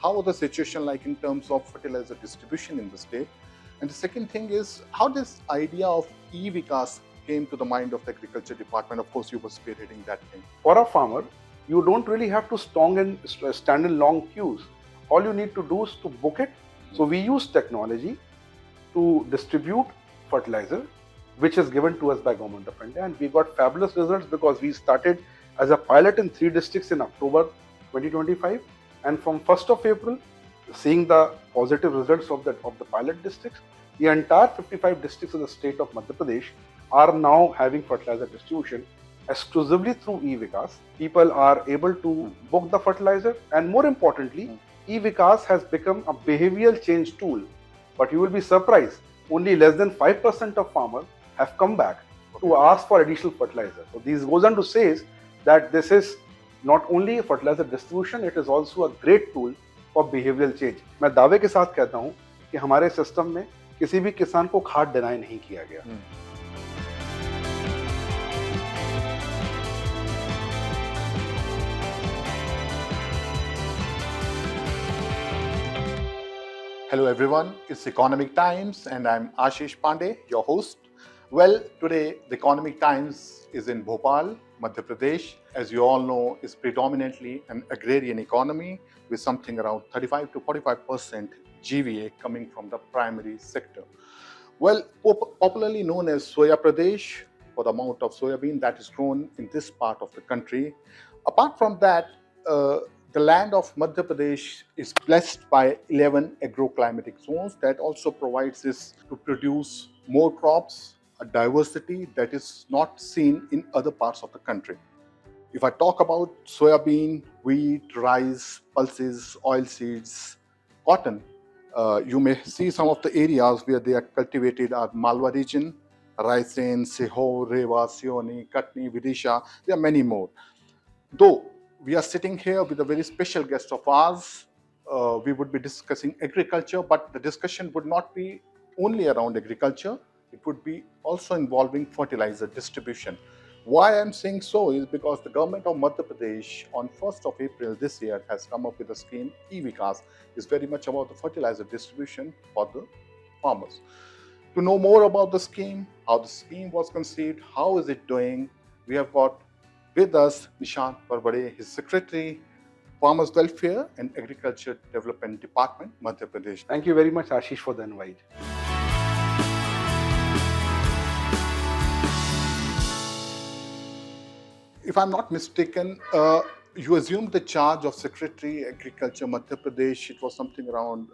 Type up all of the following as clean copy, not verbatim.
how the situation like in terms of fertilizer distribution in the state? And the second thing is how this idea of e-Vikas came to the mind of the agriculture department. Of course, you were spearheading that thing. For a farmer, you don't really have to stand in long queues. All you need to do is to book it. So we use technology to distribute fertilizer, which is given to us by Government of India, and we got fabulous results because we started as a pilot in 3 districts in October 2025, and from 1st of April, seeing the positive results of the pilot districts, the entire 55 districts of the state of Madhya Pradesh are now having fertilizer distribution exclusively through e-Vikas. People are able to book the fertilizer, and more importantly, e-Vikas has become a behavioral change tool. But you will be surprised, only less than 5% of farmers have come back to ask for additional fertilizer. So this goes on to say that this is not only a fertilizer distribution, it is also a great tool for behavioral change. मैं दावे के साथ कहता हूं कि हमारे system में किसी भी किसान को खाद डिनाई नहीं किया गया। Hello everyone, it's Economic Times and I'm Ashish Pandey, your host. Well, today the Economic Times is in Bhopal, Madhya Pradesh. As you all know, is predominantly an agrarian economy with something around 35 to 45% GVA coming from the primary sector. Well, popularly known as Soya Pradesh for the amount of soybean that is grown in this part of the country. Apart from that, the land of Madhya Pradesh is blessed by 11 agroclimatic zones that also provides us to produce more crops, a diversity that is not seen in other parts of the country. If I talk about soybean, wheat, rice, pulses, oilseeds, cotton, you may see some of the areas where they are cultivated are Malwa region, Raisen, Sihor, Rewa, Sioni, Katni, Vidisha. There are many more. Though we are sitting here with a very special guest of ours, we would be discussing agriculture, but the discussion would not be only around agriculture. It would be also involving fertilizer distribution. Why I'm saying so is because the government of Madhya Pradesh on 1st of April this year has come up with a scheme, e-Vikas, is very much about the fertilizer distribution for the farmers. To know more about the scheme, how the scheme was conceived, how is it doing, we have got with us Nishant Barbade, his secretary, Farmers Welfare and Agriculture Development Department, Madhya Pradesh. Thank you very much, Ashish, for the invite. If I'm not mistaken, you assumed the charge of Secretary Agriculture Madhya Pradesh. It was something around.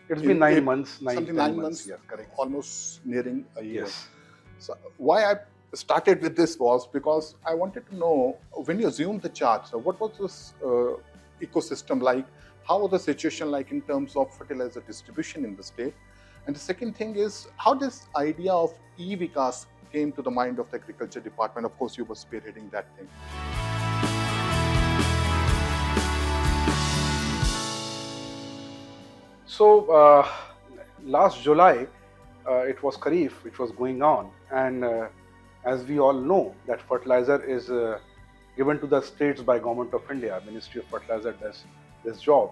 It's been 9 months. 9 months. Yes, correct. Almost nearing a year. Yes. So why I started with this was because I wanted to know when you assumed the charge. So what was this ecosystem like? How was the situation like in terms of fertilizer distribution in the state? And the second thing is how this idea of e-Vikas came to the mind of the agriculture department. Of course, you were spearheading that thing. So last July, it was Kharif, which was going on, and as we all know, that fertilizer is given to the states by Government of India. Ministry of Fertilizer does this job.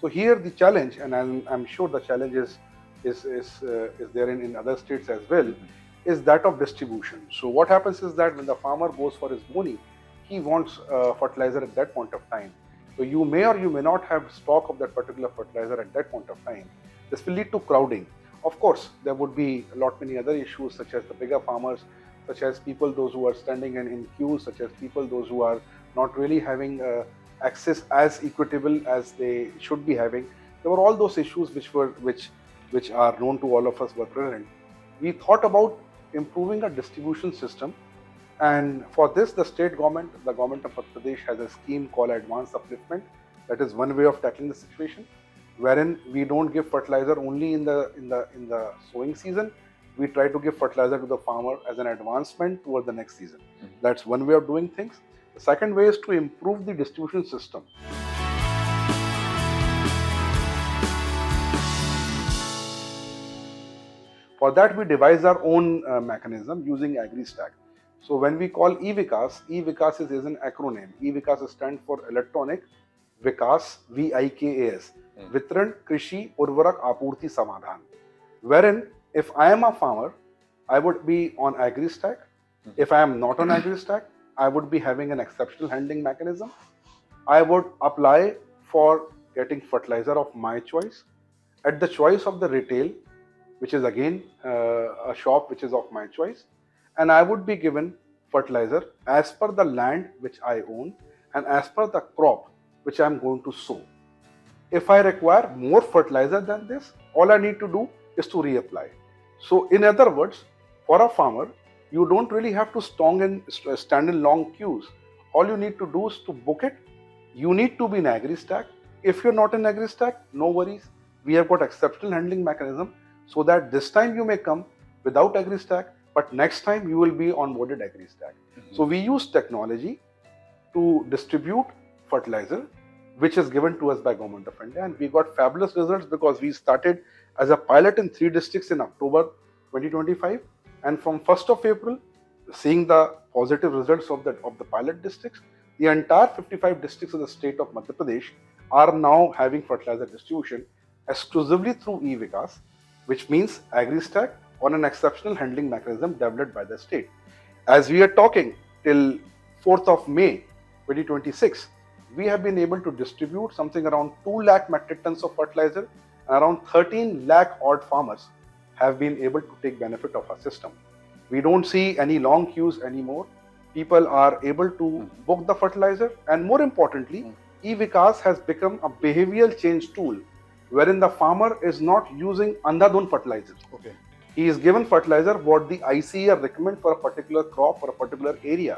So here the challenge, and I'm sure the challenge is there in other states as well, is that of distribution. So what happens is that when the farmer goes for his boni, he wants fertilizer at that point of time. So you may or you may not have stock of that particular fertilizer at that point of time. This will lead to crowding. Of course, there would be a lot many other issues, such as the bigger farmers, such as people those who are standing in queues, such as people those who are not really having access as equitable as they should be having. There were all those issues which are known to all of us were present. We thought about improving a distribution system, and for this the state government, the government of Madhya Pradesh, has a scheme called Advanced Upliftment. That is one way of tackling the situation, wherein we don't give fertilizer only in the sowing season. We try to give fertilizer to the farmer as an advancement toward the next season. That's one way of doing things. The second way is to improve the distribution system. For that, we devise our own mechanism using AgriStack. So when we call e-Vikas, e-Vikas is an acronym. e-Vikas stands for Electronic Vikas VIKAS, वितरण कृषि उर्वरक आपूर्ति समाधान, wherein if I am a farmer, I would be on AgriStack. If I am not on AgriStack, I would be having an exceptional handling mechanism. I would apply for getting fertilizer of my choice at the choice of the retail, which is again a shop which is of my choice, and I would be given fertilizer as per the land which I own and as per the crop which I am going to sow. If I require more fertilizer than this, all I need to do is to reapply. So in other words, for a farmer, you don't really have to stand in long queues. All you need to do is to book it. You need to be in AgriStack. If you're not in AgriStack, no worries. We have got exceptional handling mechanism so that this time you may come without AgriStack, but next time you will be onboarded AgriStack. So we use technology to distribute fertilizer, which is given to us by Government of India, and we got fabulous results because we started as a pilot in 3 districts in October 2025, and from 1st of April, seeing the positive results of the pilot districts, the entire 55 districts of the state of Madhya Pradesh are now having fertilizer distribution exclusively through e-Vikas, which means AgriStack on an exceptional handling mechanism developed by the state. As we are talking till 4th of May 2026, we have been able to distribute something around 2 lakh metric tons of fertilizer, and around 13 lakh odd farmers have been able to take benefit of our system. We don't see any long queues anymore. People are able to book the fertilizer, and more importantly, e-Vikas has become a behavioral change tool wherein the farmer is not using andhadhun fertilizer. Okay. He is given fertilizer what the ICAR recommend for a particular crop or a particular area.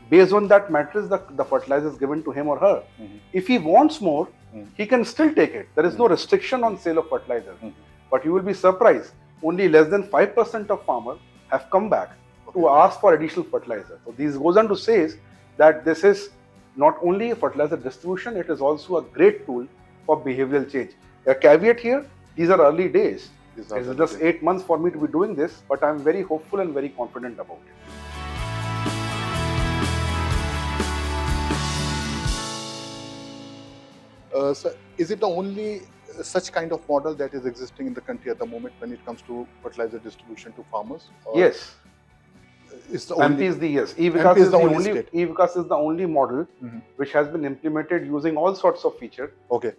Based on that matrix, the fertilizer is given to him or her. If he wants more, he can still take it. There is no restriction on sale of fertilizer. But you will be surprised, only less than 5% of farmers have come back to ask for additional fertilizer. So this goes on to say that this is not only a fertilizer distribution, it is also a great tool for behavioral change. A caveat here, these are early days. It is just 8 months for me to be doing this, but I am very hopeful and very confident about it. So is it the only such kind of model that is existing in the country at the moment when it comes to fertilizer distribution to farmers? Or yes. It's the MP is the yes. e-Vikas is the only model which has been implemented using all sorts of features,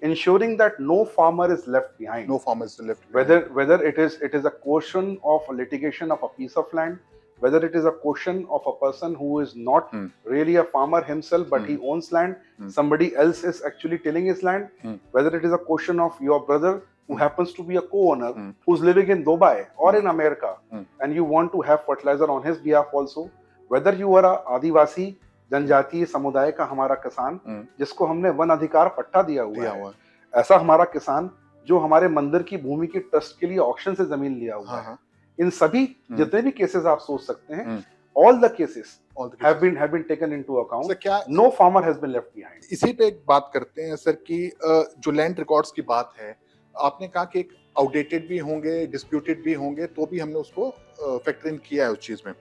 ensuring that no farmer is left behind. No farmer is left behind. Whether it is a question of a litigation of a piece of land, whether it is a question of a person who is not really a farmer himself, but he owns land, somebody else is actually tilling his land, whether it is a question of your brother who happens to be a co-owner who's living in Dubai or in America, and you want to have fertilizer on his behalf also, whether you are a Adivasi जनजातीय समुदाय का हमारा किसान जिसको हमने one अधिकार पट्टा दिया हुआ है, ऐसा हमारा किसान जो हमारे मंदिर की भूमि के ट्रस्ट के लिए ऑक्शन से जमीन लिया हुआ है, इन सभी जितने भी केसेस आप सोच सकते हैं, all the cases have been taken into account. So, क्या no farmer has been left behind. इसी पे एक बात करते हैं सर कि जो लैंड रिकॉर्ड्स की बात है, आपने कहा कि आउटडेटेड भी होंगे, डिस्प्यूटेड भी होंगे, तो भी हमने उसको फैक्टर इन किया है उस चीज में.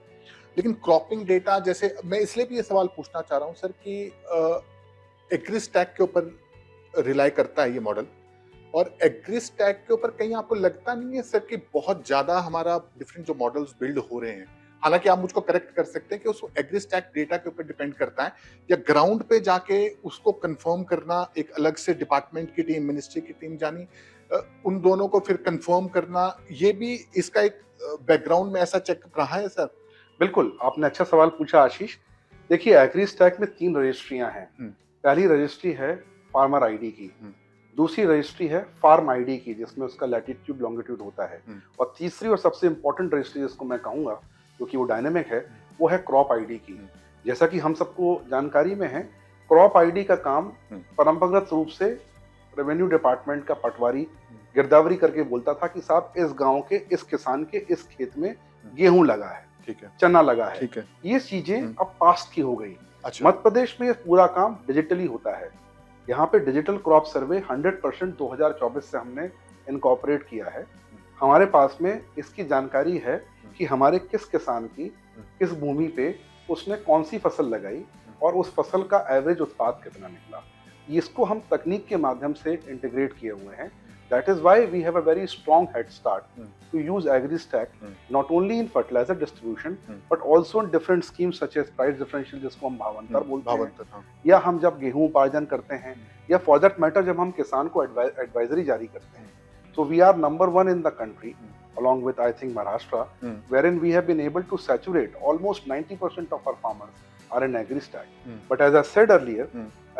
लेकिन क्रॉपिंग डेटा, जैसे मैं इसलिए भी ये सवाल पूछना चाह रहा हूँ सर कि एग्रीस्टैक के ऊपर रिलाई करता है ये मॉडल, और एग्रीस्टैक के ऊपर कहीं आपको लगता नहीं है सर कि बहुत ज्यादा हमारा डिफरेंट जो मॉडल्स बिल्ड हो रहे हैं, हालांकि आप मुझको करेक्ट कर सकते हैं कि उसको एग्रीस्टैक डेटा के ऊपर डिपेंड करता है, या ग्राउंड पे जाके उसको कंफर्म करना एक अलग से डिपार्टमेंट की टीम, मिनिस्ट्री की टीम जानी, उन दोनों को फिर कंफर्म करना, ये भी इसका एक बैकग्राउंड में ऐसा चेकअप रहा है सर? बिल्कुल, आपने अच्छा सवाल पूछा आशीष. देखिए, एग्रीस्टैक में 3 रजिस्ट्रियां हैं. पहली रजिस्ट्री है फार्मर आईडी की, दूसरी रजिस्ट्री है फार्म आईडी की जिसमें उसका लैटिट्यूड लॉन्गिट्यूड होता है, और तीसरी और सबसे इंपॉर्टेंट रजिस्ट्री जिसको मैं कहूंगा क्योंकि वो डायनेमिक है, वो है क्रॉप आईडी की. जैसा कि हम सबको जानकारी में है, क्रॉप आईडी का काम परंपरागत रूप से रेवेन्यू डिपार्टमेंट का पटवारी गिरदावरी करके बोलता था कि साहब इस गांव के इस किसान के इस खेत में गेहूं लगा है, ठीक है, चना लगा है, ठीक है. ये चीजें अब पास्ट की हो गई. अच्छा. मध्य प्रदेश में पूरा काम डिजिटली होता है. यहाँ पे डिजिटल क्रॉप सर्वे 100% 2024 से हमने इनकॉर्पोरेट किया है. हमारे पास में इसकी जानकारी है कि हमारे किस किसान की किस भूमि पे उसने कौन सी फसल लगाई और उस फसल का एवरेज उत्पाद कितना निकला. इसको हम तकनीक के माध्यम से इंटीग्रेट किए हुए हैं. That is why we have a very strong head start to use AgriStack not only in fertilizer distribution but also in different schemes such as price differential जिसको हम भावांतर बोलते हैं, या हम जब गेहूं उपार्जन करते हैं, या for that matter जब हम किसान को एडवाइजरी जारी करते हैं. So we are number one in the country along with I think Maharashtra, wherein we have been able to saturate almost 90% of our farmers are in AgriStack. But as I said earlier,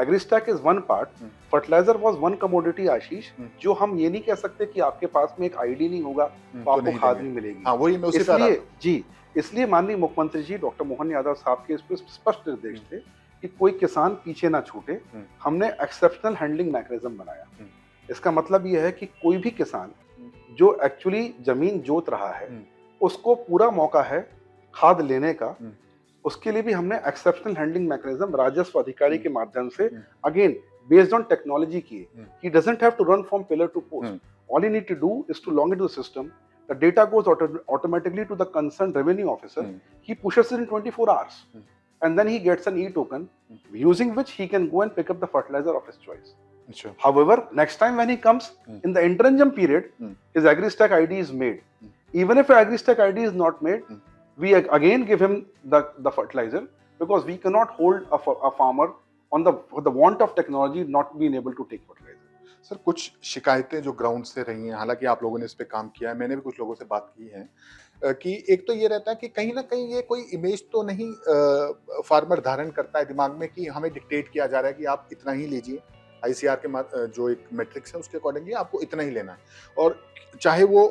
AgriStack is one part. Fertilizer was one commodity, आशीष, जो हम ये नहीं कह सकते कि आपके पास में एक आईडी नहीं होगा तो आपको खाद नहीं मिलेगी. हाँ, वही मैं उसी तरह इसलिए जी, इसलिए माननीय मुख्यमंत्री जी डॉक्टर मोहन यादव साहब के इस पर स्पष्ट निर्देश थे कि कोई किसान पीछे ना छूटे. हमने एक्सेप्शनल हैंडलिंग मैकेनिज्म बनाया. इसका मतलब यह है कि कोई भी किसान जो एक्चुअली जमीन जोत रहा है उसको पूरा मौका है खाद लेने का. उसके लिए भी हमने एक्सेप्शनल हैंडलिंग मैकेनिज्म राजस्व अधिकारी के माध्यम से अगेन बेस्ड ऑन टेक्नोलॉजी किए. He doesn't have to run from pillar to post. All you need to do is to log into the system. The data goes automatically to the concerned revenue officer. He pushes it in 24 hours and then he gets an e-token using which he can go and pick up the fertilizer of his choice. Sure. However, next time when he comes in the interim period, his AgriStack ID is made. Even if AgriStack ID is not made, we again give him the fertilizer, because we cannot hold a farmer on the want of technology not being able to take fertilizer. Sir, कुछ शिकायतें जो ground से रही हैं, हालांकि आप लोगों ने इस पे काम किया है, मैंने भी कुछ लोगों से बात की है, कि एक तो ये रहता है कि कहीं ना कहीं ये कोई इमेज तो नहीं फार्मर धारण करता है दिमाग में कि हमें डिक्टेट किया जा रहा है कि आप इतना ही लीजिए, ICR के जो एक मैट्रिक्स है उसके अकॉर्डिंगली आपको इतना ही लेना है, और चाहे वो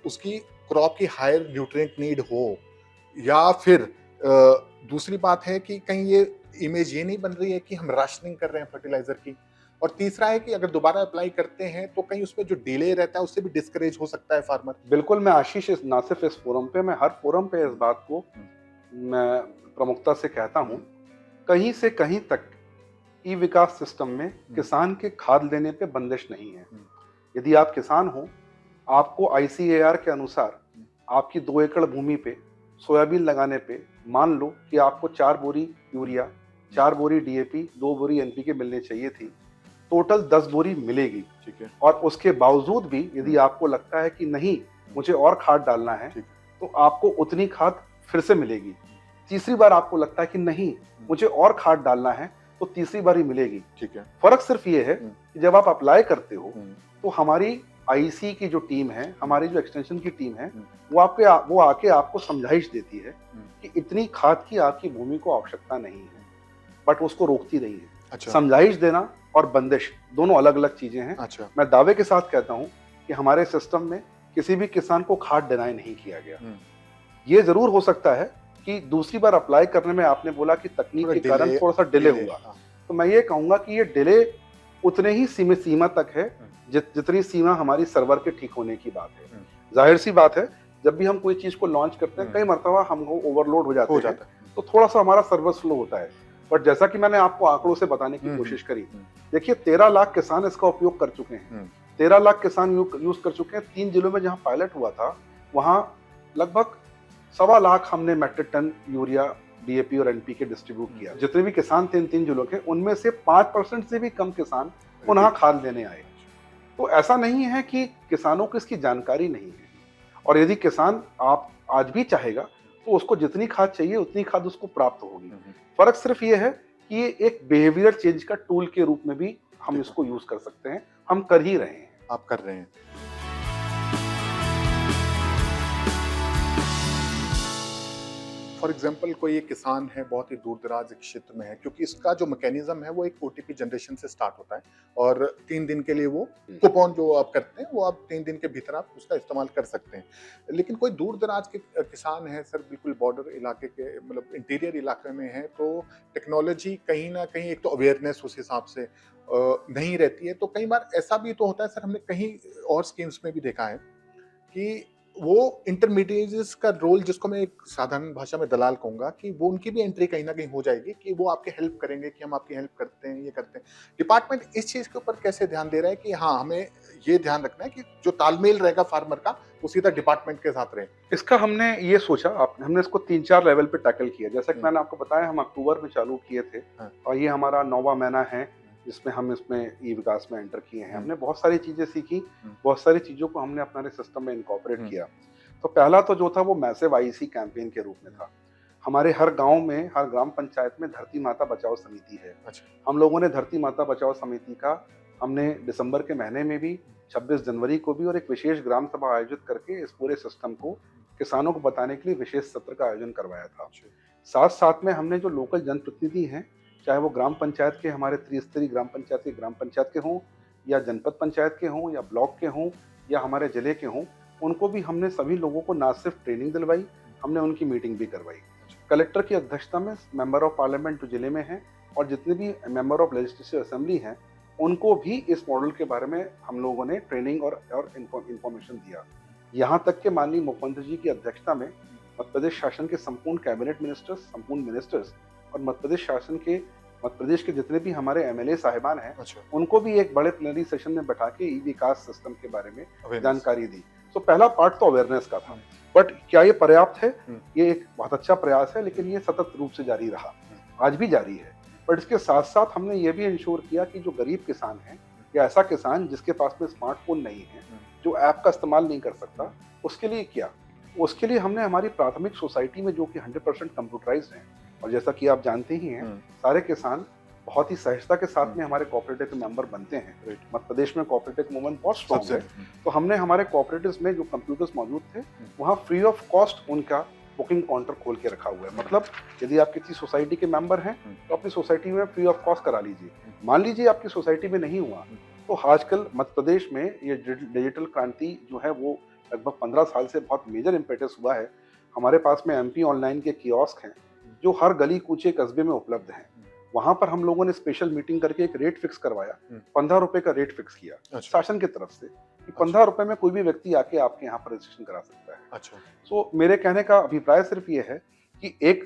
उसकी क्रॉप की हायर न्यूट्रिएंट नीड हो, या फिर दूसरी बात है कि कहीं ये इमेज ये नहीं बन रही है कि हम राशनिंग कर रहे हैं फर्टिलाइजर की, और तीसरा है कि अगर दोबारा अप्लाई करते हैं तो कहीं उसमें जो डिले रहता है उससे भी डिस्करेज हो सकता है फार्मर. बिल्कुल, मैं आशीष ना सिर्फ इस फोरम पे, मैं हर फोरम पे इस बात को मैं प्रमुखता से कहता हूँ. कहीं से कहीं तक ई विकास सिस्टम में किसान के खाद लेने पे बंदिश नहीं है. यदि आप किसान हो, आपको ICAR के अनुसार आपकी 2 एकड़ भूमि पे सोयाबीन लगाने पे मान लो कि आपको 4 बोरी यूरिया, 4 बोरी DAP, 2 बोरी NPK मिलनी चाहिए थी, टोटल 10 बोरी मिलेगी. ठीक है. और उसके बावजूद भी यदि आपको लगता है कि नहीं मुझे और खाद डालना है, तो आपको उतनी खाद फिर से मिलेगी. तीसरी बार आपको लगता है कि नहीं मुझे और खाद डालना है, तो तीसरी बार ही मिलेगी. ठीक है. फर्क सिर्फ ये है कि जब आप अप्लाई करते हो तो हमारी IC की जो टीम है, हमारी जो एक्सटेंशन की टीम है, वो आके आपको समझाइश देती है कि इतनी खाद की आपकी भूमि को आवश्यकता नहीं है, बट उसको रोकती नहीं है. अच्छा. समझाइश देना और बंदिश दोनों अलग अलग चीजें हैं. अच्छा. मैं दावे के साथ कहता हूं कि हमारे सिस्टम में किसी भी किसान को खाद डिनाई नहीं किया गया. ये जरूर हो सकता है कि दूसरी बार अप्लाई करने में आपने बोला कि तकनीक के कारण थोड़ा सा डिले हुआ, तो मैं ये कहूंगा कि ये डिले उतने ही सीमा तक है जितनी सीमा हमारी सर्वर के ठीक होने की बात है. जाहिर सी बात है, जब भी हम कोई चीज को लॉन्च करते हैं कई मरतबा हमको ओवरलोड हो जाता है, तो थोड़ा सा हमारा सर्वर स्लो होता है. बट जैसा कि मैंने आपको आंकड़ों से बताने की कोशिश करी, देखिए 13 लाख किसान इसका उपयोग कर चुके हैं. 13 लाख किसान यूज कर चुके हैं. 3 जिलों में जहाँ पायलट हुआ था वहाँ लगभग 1.25 लाख हमने मेट्रिक टन यूरिया, DAP और NPK डिस्ट्रीब्यूट किया. जितने भी किसान थे 3 जिलों के, उनमें से 5% से भी कम किसान पुनः खाद लेने आए. तो ऐसा नहीं है कि किसानों को इसकी जानकारी नहीं है, और यदि किसान आप आज भी चाहेगा तो उसको जितनी खाद चाहिए उतनी खाद उसको प्राप्त होगी. फर्क सिर्फ ये है कि ये एक बिहेवियर चेंज का टूल के रूप में भी हम इसको यूज कर सकते हैं. हम कर ही रहे हैं. आप कर रहे हैं. फॉर एग्जाम्पल, कोई एक किसान है बहुत ही दूर दराज एक क्षेत्र में है, क्योंकि इसका जो मैकेनिज्म है वो एक OTP जनरेशन से स्टार्ट होता है, और 3 दिन के लिए वो कूपन जो आप करते हैं वो आप 3 दिन के भीतर आप उसका इस्तेमाल कर सकते हैं. लेकिन कोई दूर दराज के किसान है सर, बिल्कुल बॉर्डर इलाके के, मतलब इंटीरियर इलाके में है, तो टेक्नोलॉजी कहीं ना कहीं, एक तो अवेयरनेस उस हिसाब से नहीं रहती है. तो कई बार ऐसा भी तो होता है सर, हमने कहीं और स्कीम्स में भी देखा है कि वो इंटरमीडिएट्स का रोल, जिसको मैं एक साधारण भाषा में दलाल कहूंगा, कि वो उनकी भी एंट्री कहीं ना कहीं हो जाएगी, कि वो आपके हेल्प करेंगे कि हम आपकी हेल्प करते हैं, ये करते हैं. डिपार्टमेंट इस चीज के ऊपर कैसे ध्यान दे रहा है कि हाँ, हमें ये ध्यान रखना है कि जो तालमेल रहेगा फार्मर का वो सीधा डिपार्टमेंट के साथ रहे. इसका हमने ये सोचा, हमने इसको 3-4 लेवल पे टैकल किया. जैसा कि मैंने आपको बताया, हम अक्टूबर में चालू किए थे, और ये हमारा 9वां महीना है. जिसमें हम इसमें ई विकास में एंटर किए हैं। हमने बहुत सारी चीज़ें सीखी, बहुत सारी चीज़ों को हमने अपने सिस्टम में इनकॉर्पोरेट किया। तो पहला तो जो था वो मैसिव आईसी कैंपेन के रूप में था। हमारे हर गांव में, हर ग्राम पंचायत में धरती माता बचाओ समिति है। हम लोगों ने धरती माता बचाओ समिति का हमने दिसंबर के महीने में भी, 26 जनवरी को भी, और एक विशेष ग्राम सभा आयोजित करके इस पूरे सिस्टम को किसानों को बताने के लिए विशेष सत्र का आयोजन करवाया था। साथ साथ में हमने जो लोकल जनप्रतिनिधि हैं, चाहे वो ग्राम पंचायत के, हमारे त्रिस्तरीय ग्राम पंचायत के हों, या जनपद पंचायत के हों, या ब्लॉक के हों, या हमारे जिले के हों, उनको भी हमने सभी लोगों को ना सिर्फ ट्रेनिंग दिलवाई, हमने उनकी मीटिंग भी करवाई। कलेक्टर की अध्यक्षता में मेंबर ऑफ पार्लियामेंट जो जिले में हैं और जितने भी मेंबर ऑफ लेजिस्लेटिव असेंबली हैं, उनको भी इस मॉडल के बारे में हम लोगों ने ट्रेनिंग और इंफॉर्मेशन दिया। यहाँ तक के माननीय मुख्यमंत्री जी की अध्यक्षता में मध्य प्रदेश शासन के संपूर्ण कैबिनेट मिनिस्टर्स, संपूर्ण मिनिस्टर्स और मध्य प्रदेश के जितने भी हमारे एमएलए साहिबान हैं, उनको भी एक बड़े प्लेनरी सेशन में बैठा के ई विकास सिस्टम के बारे में जानकारी दी। तो पहला पार्ट तो अवेयरनेस का था, बट क्या ये पर्याप्त है? ये एक बहुत अच्छा प्रयास है, लेकिन ये सतत रूप से जारी रहा, आज भी जारी है। बट इसके साथ साथ हमने ये भी इंश्योर किया कि जो गरीब किसान है या ऐसा किसान जिसके पास में स्मार्टफोन नहीं है, जो ऐप का इस्तेमाल नहीं कर सकता, उसके लिए क्या? उसके लिए हमने हमारी प्राथमिक सोसाइटी में, जो कि 100% कंप्यूटराइज्ड है, और जैसा कि आप जानते ही हैं, सारे किसान बहुत ही सहजता के साथ में हमारे कोऑपरेटिव के मेंबर बनते हैं। मध्य प्रदेश में कोऑपरेटिव मूवमेंट बहुत स्ट्रॉन्ग है। तो हमने हमारे कोऑपरेटिव्स में जो कंप्यूटर्स मौजूद थे, वहाँ फ्री ऑफ कॉस्ट उनका बुकिंग काउंटर खोल के रखा हुआ है। मतलब यदि आप किसी सोसाइटी के मेंबर हैं तो अपनी सोसाइटी में फ्री ऑफ कॉस्ट करा लीजिए। मान लीजिए आपकी सोसाइटी में नहीं हुआ, तो आजकल मध्य प्रदेश में ये डिजिटल क्रांति जो है वो लगभग 15 साल से बहुत मेजर इम्पेटस हुआ है। हमारे पास में MP ऑनलाइन के कियोस्क हैं जो हर गली कूचे कस्बे में उपलब्ध हैं। वहां पर हम लोगों ने स्पेशल मीटिंग करके एक रेट फिक्स करवाया, 15 रुपए का रेट फिक्स किया शासन की तरफ से कि 15 रुपए में कोई भी व्यक्ति आके आपके यहाँ पर रजिस्ट्रेशन करा सकता है। सो मेरे कहने का अभिप्राय सिर्फ ये है कि एक,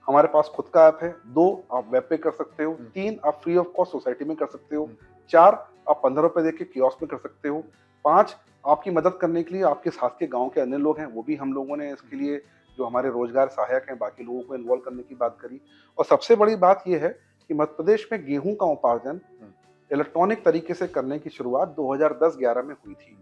हमारे पास खुद का ऐप है, 2 आप वेब पे कर सकते हो, 3 आप फ्री ऑफ कॉस्ट सोसाइटी में कर सकते हो, 4 आप 15 रुपए देके कियोस्क में कर सकते हो, 5 आपकी मदद करने के लिए आपके साथ के गाँव के अन्य लोग हैं, वो भी हम लोगों ने इसके लिए, जो हमारे रोजगार सहायक हैं, बाकी लोगों को इन्वॉल्व करने की बात करी। और सबसे बड़ी बात यह है कि मध्य प्रदेश में गेहूं का उपार्जन इलेक्ट्रॉनिक तरीके से करने की शुरुआत 2010-11 में हुई थी।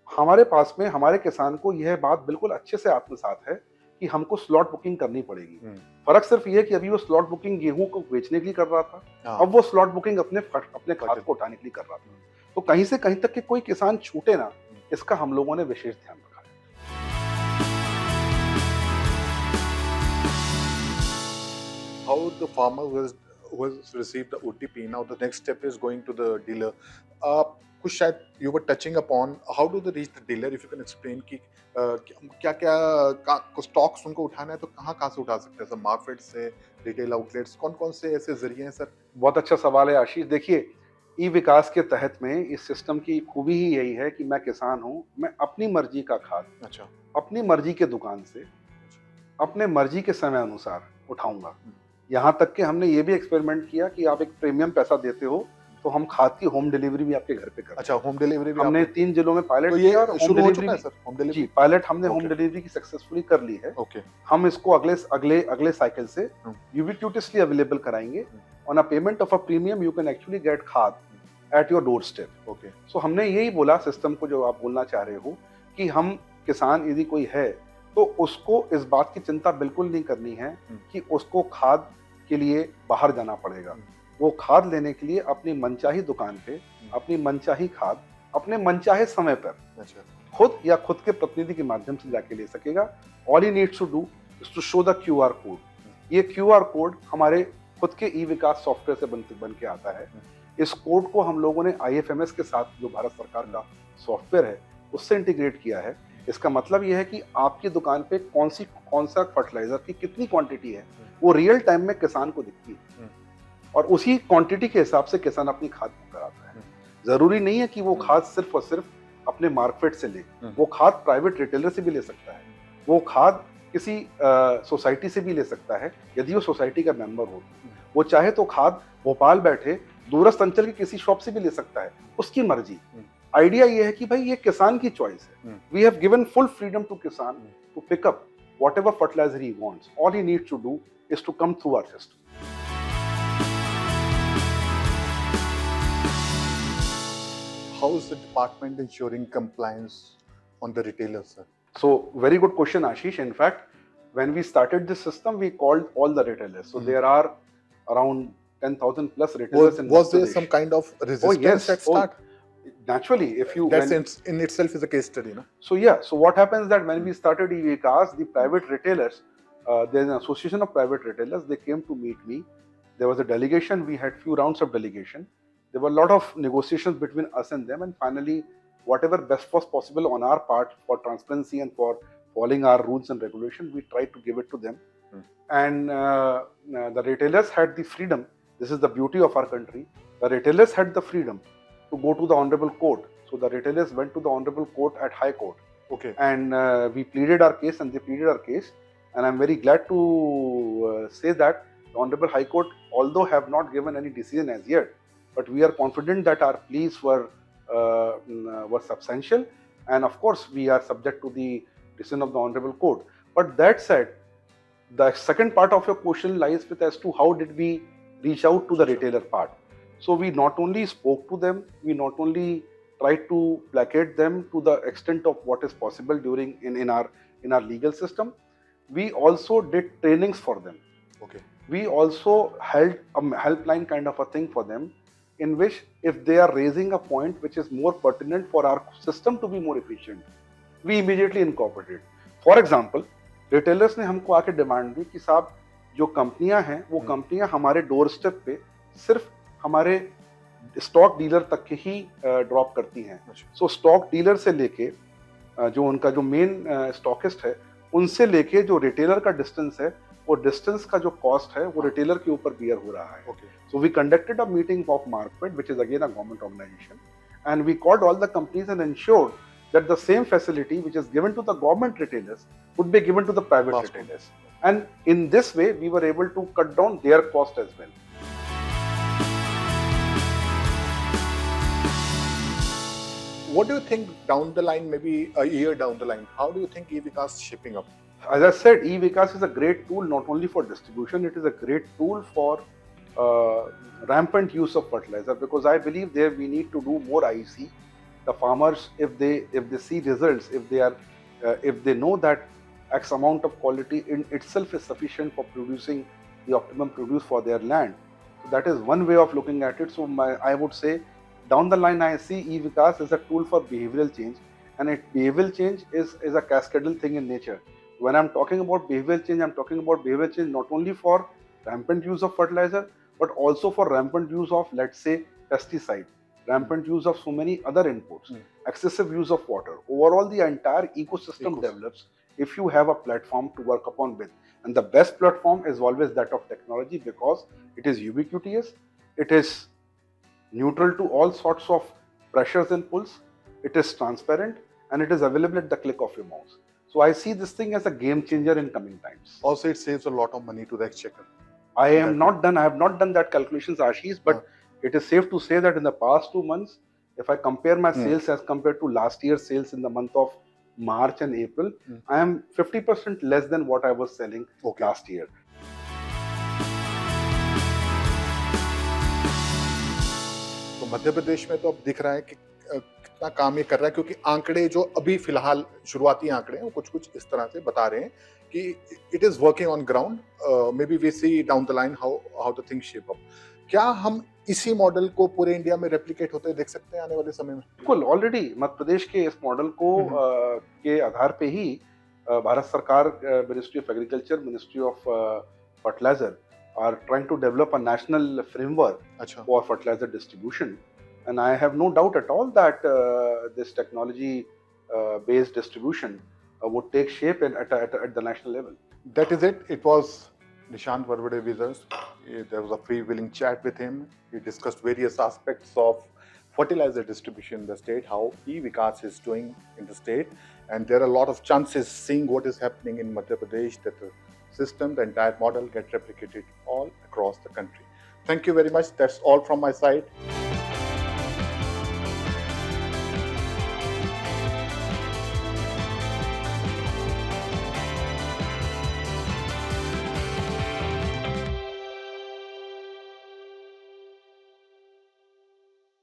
हमारे पास में हमारे किसान को यह बात बिल्कुल अच्छे से आत्मसात है कि हमको स्लॉट बुकिंग करनी पड़ेगी। फर्क सिर्फ ये है कि अभी वो स्लॉट बुकिंग गेहूं को बेचने के लिए कर रहा था, अब वो स्लॉट बुकिंग अपने खाद को उठाने के लिए कर रहा था। तो कहीं से कहीं तक कि कोई किसान छूटे ना, इसका हम लोगों ने विशेष ध्यान रखा है। How the farmer was received the OTP, now the next step is going to the dealer. कुछ शायद you were touching upon how do they reach the dealer, if you can explain कि क्या क्या स्टॉक्स उनको उठाना है तो कहाँ से उठा सकते हैं सर? मार्केट से, रिटेल आउटलेट्स, कौन से ऐसे जरिए हैं सर? बहुत अच्छा सवाल है आशीष। देखिए, ई विकास के तहत में इस सिस्टम की खूबी ही यही है कि मैं किसान हूँ, मैं अपनी मर्जी का खाद अपनी मर्जी के दुकान से अपने मर्जी के समय अनुसार उठाऊंगा। यहाँ तक कि हमने ये भी एक्सपेरिमेंट किया कि आप एक प्रीमियम पैसा देते हो तो हम खाद की होम डिलीवरी भी आपके घर पे करते हैं। अच्छा, होम डिलीवरी भी हमने 3 जिलों में पायलट किया और होम डिलीवरी जी पायलट हमने होम डिलीवरी की सक्सेसफुली कर ली है। हम इसको अगले साइकिल से यूबिक्यूटसली अवेलेबल कराएंगे। On a payment of a premium you can actually get खाद एट योर डोर स्टेप। सो हमने यही बोला सिस्टम को, जो आप बोलना चाह रहे हो, कि हम किसान यदि कोई है तो उसको इस बात की चिंता बिल्कुल नहीं करनी है कि उसको खाद के लिए बाहर जाना पड़ेगा। वो खाद लेने के लिए अपनी मनचाही दुकान पे अपनी मनचाही खाद अपने मनचाहे समय पर खुद या खुद के प्रतिनिधि के माध्यम से जाके ले सकेगा। All he needs to do is to show the QR code. ये QR कोड हमारे खुद के ई विकास सॉफ्टवेयर से बन के आता है। इस कोड को हम लोगों ने IFMS के साथ, जो भारत सरकार का सॉफ्टवेयर है, उससे इंटीग्रेट किया है। इसका मतलब यह है कि आपकी दुकान पे कौन सा फर्टिलाइजर की कितनी क्वांटिटी है, वो रियल टाइम में किसान को दिखती है और उसी क्वांटिटी के हिसाब से किसान अपनी खाद बुक कराता है। जरूरी नहीं है कि वो खाद सिर्फ और सिर्फ अपने मार्केट से ले, वो खाद प्राइवेट रिटेलर से भी ले सकता है, वो खाद किसी सोसाइटी से भी ले सकता है यदि वो सोसाइटी का मेंबर हो। वो चाहे तो खाद भोपाल बैठे दूरस्थ अंचल की किसी शॉप से भी ले सकता है, उसकी मर्जी। आइडिया ये है कि भाई ये किसान की चॉइस है। We have given full freedom to किसान to pick up whatever fertiliser he wants. All he needs to do is to come through our system. how is the department ensuring compliance on the retailers, sir? So very good question, Ashish. In fact, when we started this system, we called all the retailers. So there are around 10,000 plus retailers in Was there Madhya Pradesh. some kind of resistance Oh yes, at start? Naturally, if you That's in itself is a case study, no? So yeah, so what happens that when we started e-Vikas, the private retailers, there's an association of private retailers, they came to meet me. There was a delegation, we had few rounds of delegation. There were a lot of negotiations between us and them, and finally, whatever best was possible on our part for transparency and for following our rules and regulations, we tried to give it to them. And the retailers had the freedom. This is the beauty of our country. The retailers had the freedom to go to the honorable court. So the retailers went to the honorable court at High Court. Okay. And we pleaded our case, and they pleaded our case. And I'm very glad to say that the honorable High Court, although have not given any decision as yet, but we are confident that our pleas were substantial. And of course, we are subject to the decision of the honorable court. But that said, the second part of your question lies with as to how did we reach out to the retailer part. So we not only spoke to them, we not only tried to placate them to the extent of what is possible during in our legal system. We also did trainings for them. Okay. We also held a helpline kind of a thing for them, in which if they are raising a point which is more pertinent for our system to be more efficient, we immediately incorporate. For example, retailers ने हमको आके demand दी कि साहब जो कंपनियां हैं वो कंपनियां हमारे डोर स्टेप पे सिर्फ हमारे स्टॉक डीलर तक के ही ड्रॉप करती हैं. सो स्टॉक डीलर से लेके जो उनका जो मेन स्टॉकिस्ट है उनसे लेके जो रिटेलर का डिस्टेंस है वो डिस्टेंस का जो कॉस्ट है वो रिटेलर के ऊपर बियर हो रहा है. So we conducted a meeting of market which is again a government organisation and we called all the companies and ensured that the same facility which is given to the government retailers would be given to the private retailers. And in this way, we were able to cut down their cost as well. What do you think down the line, maybe a year down the line, how do you think e-Vikas is shaping up? As I said, e-Vikas is a great tool not only for distribution, it is a great tool for rampant use of fertilizer, because I believe there we need to do more IEC. The farmers, if they see results, if they know that X amount of quality in itself is sufficient for producing the optimum produce for their land. So that is one way of looking at it. So I would say down the line I see e-Vikas as a tool for behavioral change, and behavioral change is a cascadal thing in nature. When I'm talking about behavioral change, I'm talking about behavioral change not only for rampant use of fertilizer, but also for rampant use of, let's say, pesticide, rampant use of so many other inputs, excessive use of water. Overall, the entire ecosystem develops if you have a platform to work upon with. And the best platform is always that of technology, because it is ubiquitous, it is neutral to all sorts of pressures and pulls, it is transparent, and it is available at the click of your mouse. So I see this thing as a game changer in coming times. Also, it saves a lot of money to the exchequer. I have not done that calculations, Ashish, but it is safe to say that in the past 2 months, if I compare my sales as compared to last year's sales in the month of March and April, I am 50% less than what I was selling last year. तो मध्य प्रदेश में तो अब दिख रहा है कि कितना काम ये कर रहा है, क्योंकि आंकड़े जो अभी फिलहाल शुरुआती आंकड़े हैं वो कुछ इस तरह से बता रहे हैं कि it is working on ground. Maybe we see down the line how the things shape up. क्या हम इसी मॉडल को पूरे इंडिया में रेप्लिकेट होते देख सकते हैं आने वाले समय में? बिल्कुल, ऑलरेडी मध्य प्रदेश के इस मॉडल को के आधार पे ही भारत सरकार, ministry of agriculture, ministry of fertiliser are trying to develop a national framework for fertilizer distribution, and I have no doubt at all that this technology based distribution would take shape at the national level. That is it. It was Nishant Varvade with us. There was a free-wheeling chat with him. We discussed various aspects of fertilizer distribution in the state, how e-Vikas is doing in the state, and there are a lot of chances, seeing what is happening in Madhya Pradesh, that the system, the entire model, get replicated all across the country. Thank you very much. That's all from my side.